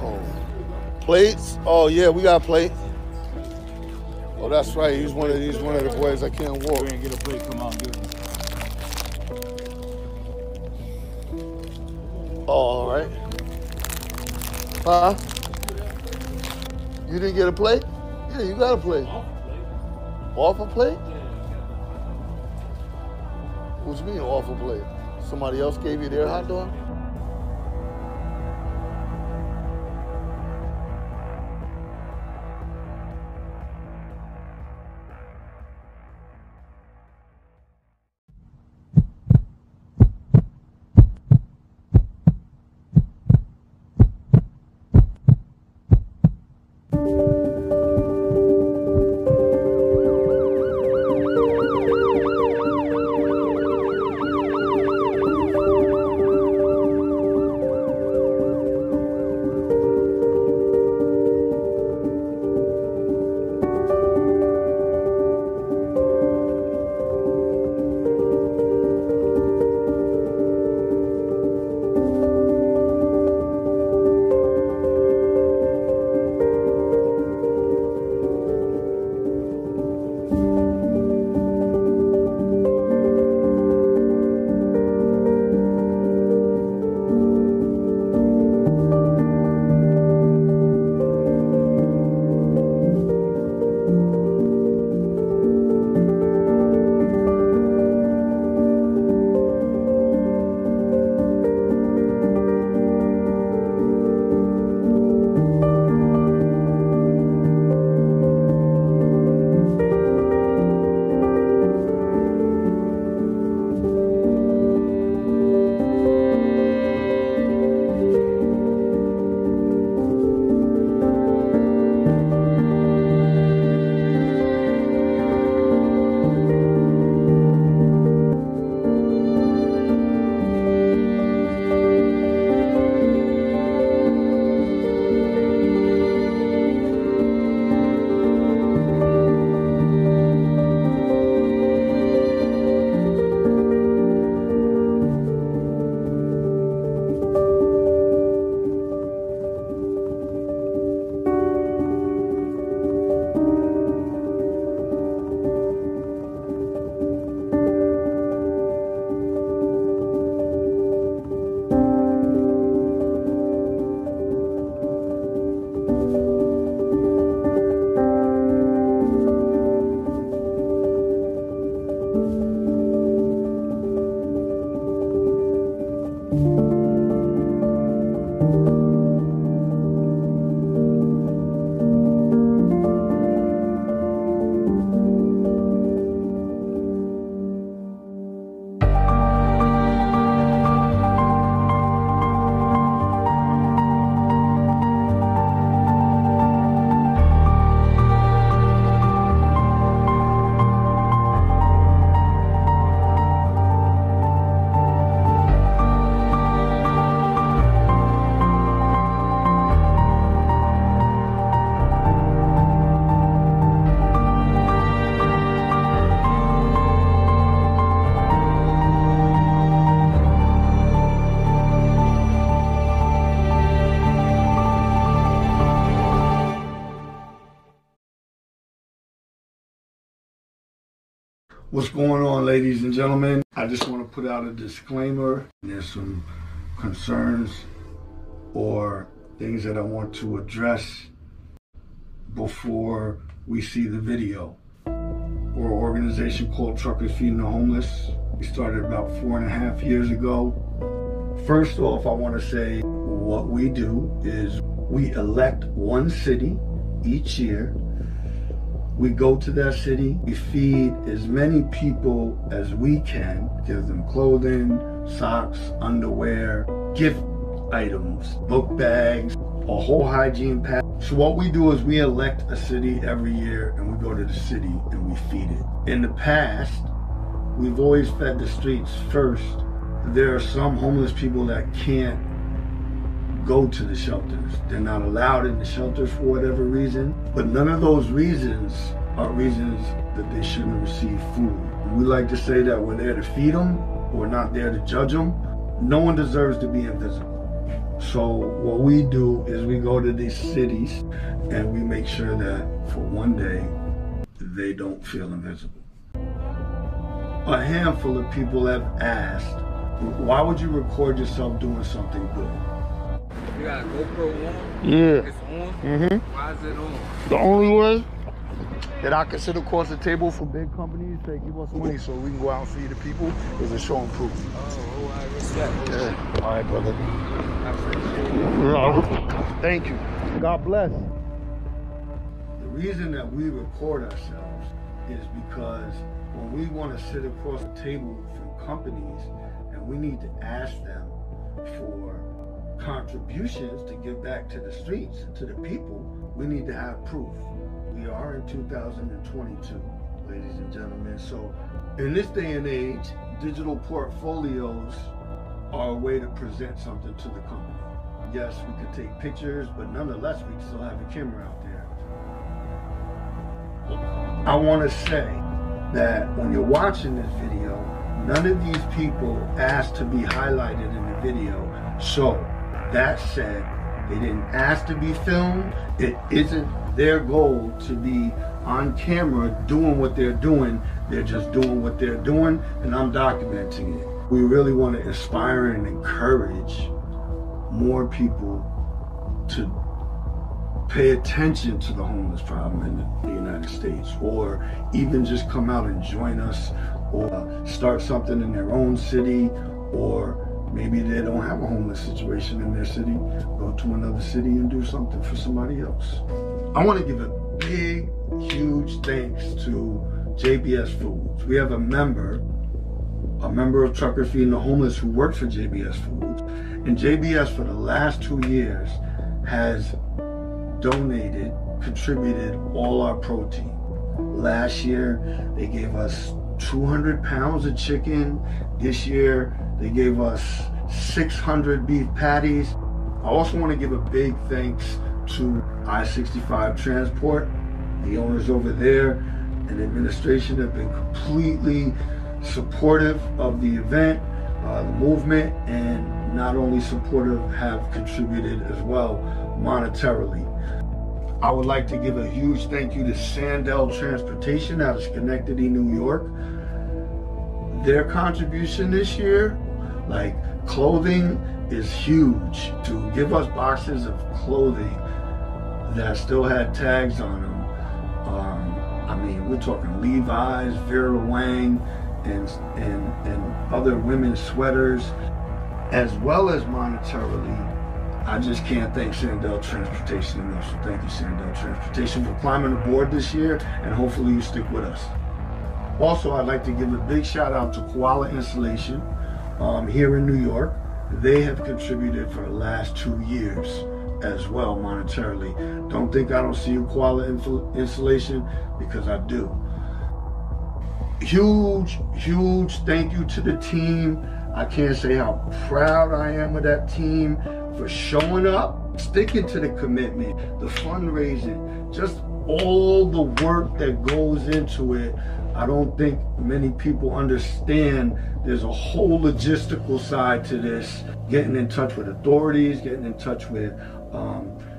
called? Plates? Oh yeah, we got plates. Oh, that's right. He's one of the boys that can't walk. Go ahead and get a plate. Come on, get it. Oh, all right. Huh? You didn't get a plate? Yeah, you got a plate. Off a plate? What you mean off a plate? Somebody else gave you their hot dog? What's going on, ladies and gentlemen? I just want to put out a disclaimer. There's some concerns or things that I want to address before we see the video. We're an organization called Truckers Feeding the Homeless. We started about 4.5 years ago. First off, I want to say what we do is we elect one city each year. We go to that city, we feed as many people as we can, give them clothing, socks, underwear, gift items, book bags, a whole hygiene pack. So what we do is we elect a city every year and we go to the city and we feed it. In the past, we've always fed the streets first. There are some homeless people that can't go to the shelters. They're not allowed in the shelters for whatever reason, but none of those reasons are reasons that they shouldn't receive food. We like to say that we're there to feed them, we're not there to judge them. No one deserves to be invisible. So what we do is we go to these cities and we make sure that for one day they don't feel invisible. A handful of people have asked, why would you record yourself doing something good? You got a GoPro on? Yeah. It's on? Mm-hmm. Why is it on? The only way that I can sit across the table for big companies to give us money so we can go out and feed the people is a show and prove. Oh, I respect. Yeah. All right, brother. I appreciate it. Thank you. God bless. The reason that we record ourselves is because when we want to sit across the table from companies and we need to ask them for contributions to give back to the streets and to the people, we need to have proof. We are in 2022, ladies and gentlemen. So in this day and age, digital portfolios are a way to present something to the company. Yes, we could take pictures, but nonetheless, we still have a camera out there. I want to say that when you're watching this video, none of these people asked to be highlighted in the video. So that said, they didn't ask to be filmed. It isn't their goal to be on camera doing what they're doing. They're just doing what they're doing, and I'm documenting it. We really want to inspire and encourage more people to pay attention to the homeless problem in the United States, or even just come out and join us, or start something in their own city, or maybe they don't have a homeless situation in their city, go to another city and do something for somebody else. I want to give a big, huge thanks to JBS Foods. We have a member of Truckers Feeding the Homeless who works for JBS Foods. And JBS for the last 2 years has donated, contributed all our protein. Last year, they gave us 200 pounds of chicken. This year, they gave us 600 beef patties. I also want to give a big thanks to I-65 Transport. The owners over there and the administration have been completely supportive of the event, the movement, and not only supportive, have contributed as well monetarily. I would like to give a huge thank you to Sandell Transportation out of Schenectady, New York. Their contribution this year, like clothing, is huge. To give us boxes of clothing that still had tags on them. I mean, we're talking Levi's, Vera Wang, and other women's sweaters, as well as monetarily. I just can't thank Sandell Transportation enough. So thank you, Sandell Transportation, for climbing aboard this year, and hopefully you stick with us. Also, I'd like to give a big shout out to Koala Installation here in New York. They have contributed for the last 2 years as well monetarily. Don't think I don't see you, Koala Installation, because I do. Huge, huge thank you to the team. I can't say how proud I am of that team for showing up, sticking to the commitment, the fundraising, just all the work that goes into it. I don't think many people understand there's a whole logistical side to this. Getting in touch with authorities, getting in touch with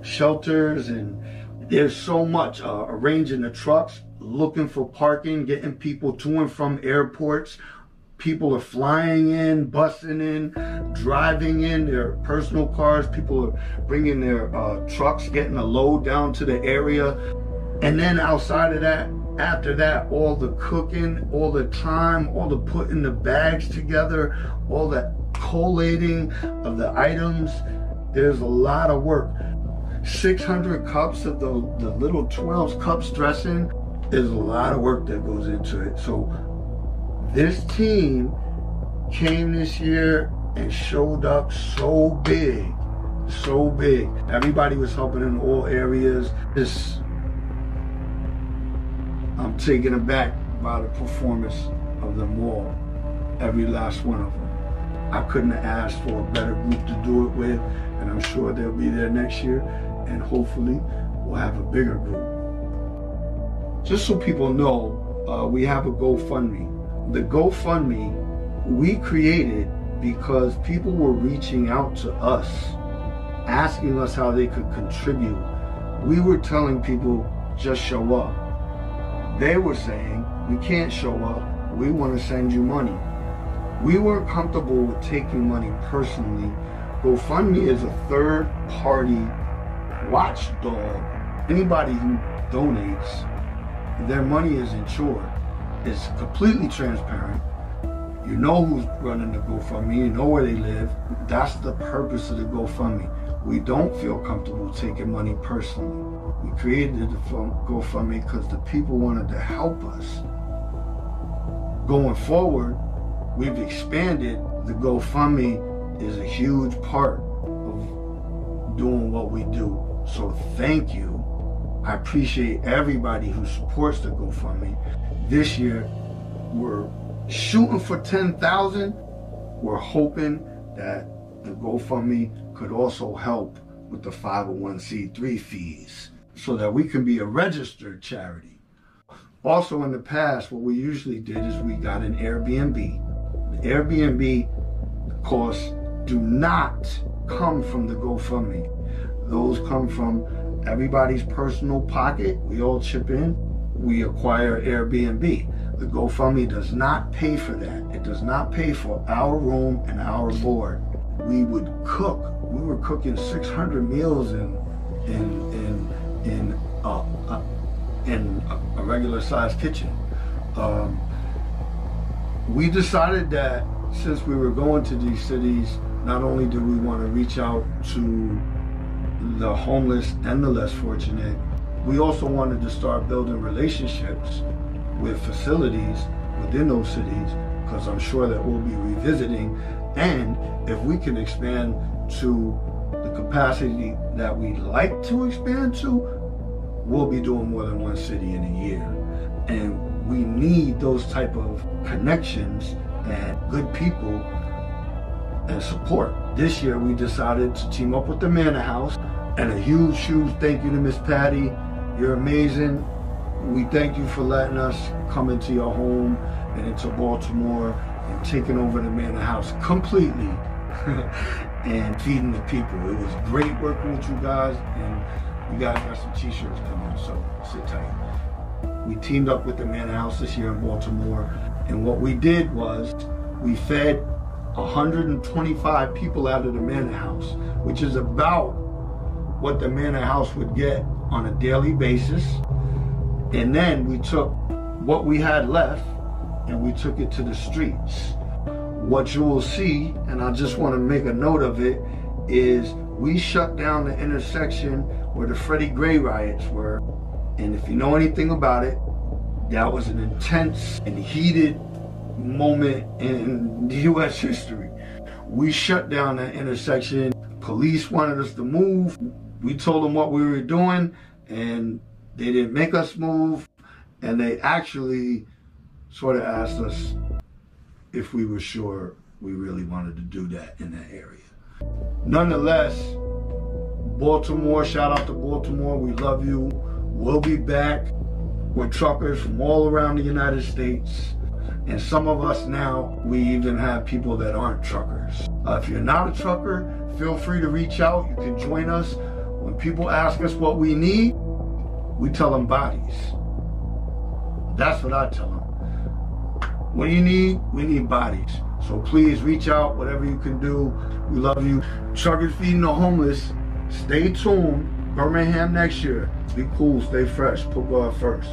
shelters, and there's so much. Arranging the trucks, looking for parking, getting people to and from airports. People are flying in, busing in, driving in their personal cars. People are bringing their trucks, getting a load down to the area. And then outside of that, after that, all the cooking, all the time, all the putting the bags together, all the collating of the items. There's a lot of work. 600 cups of the little 12 cups dressing. There's a lot of work that goes into it. So this team came this year and showed up so big, so big. Everybody was helping in all areas. I'm taken aback by the performance of them all, every last one of them. I couldn't have asked for a better group to do it with, and I'm sure they'll be there next year, and hopefully we'll have a bigger group. Just so people know, we have a GoFundMe. The GoFundMe we created because people were reaching out to us asking us how they could contribute. We were telling people, just show up. They were saying, we can't show up, we want to send you money. We weren't comfortable with taking money personally. GoFundMe is a third-party watchdog. Anybody who donates, their money is insured. It's completely transparent. You know who's running the GoFundMe, you know where they live. That's the purpose of the GoFundMe. We don't feel comfortable taking money personally. We created the GoFundMe because the people wanted to help us. Going forward, we've expanded. The GoFundMe is a huge part of doing what we do. So thank you. I appreciate everybody who supports the GoFundMe. This year, we're shooting for 10,000. We're hoping that the GoFundMe could also help with the 501c3 fees so that we can be a registered charity. Also in the past, what we usually did is we got an Airbnb. The Airbnb costs do not come from the GoFundMe. Those come from everybody's personal pocket. We all chip in. We acquire Airbnb. The GoFundMe does not pay for that. It does not pay for our room and our board. We would cook. We were cooking 600 meals in a regular sized kitchen. We decided that since we were going to these cities, not only do we want to reach out to the homeless and the less fortunate, we also wanted to start building relationships with facilities within those cities, because I'm sure that we'll be revisiting. And if we can expand to the capacity that we'd like to expand to, we'll be doing more than one city in a year. And we need those type of connections and good people and support. This year we decided to team up with the Manor House, and a huge thank you to Miss Patty. You're amazing. We thank you for letting us come into your home and into Baltimore and taking over the Manor House completely and feeding the people. It was great working with you guys, and you guys got some t-shirts coming, so sit tight. We teamed up with the Manor House this year in Baltimore, and what we did was we fed 125 people out of the Manor House, which is about what the Manor House would get on a daily basis. And then we took what we had left and we took it to the streets. What you will see, and I just want to make a note of it, is we shut down the intersection where the Freddie Gray riots were. And if you know anything about it, that was an intense and heated moment in US history. We shut down that intersection. Police wanted us to move. We told them what we were doing, and they didn't make us move. And they actually sort of asked us if we were sure we really wanted to do that in that area. Nonetheless, Baltimore, shout out to Baltimore, we love you. We'll be back with truckers from all around the United States. And some of us now, we even have people that aren't truckers. If you're not a trucker, feel free to reach out. You can join us. When people ask us what we need, we tell them bodies. That's what I tell them. What do you need? We need bodies. So please reach out, whatever you can do. We love you. Truckers Feeding the Homeless. Stay tuned. Birmingham next year. Be cool, stay fresh. Put God first.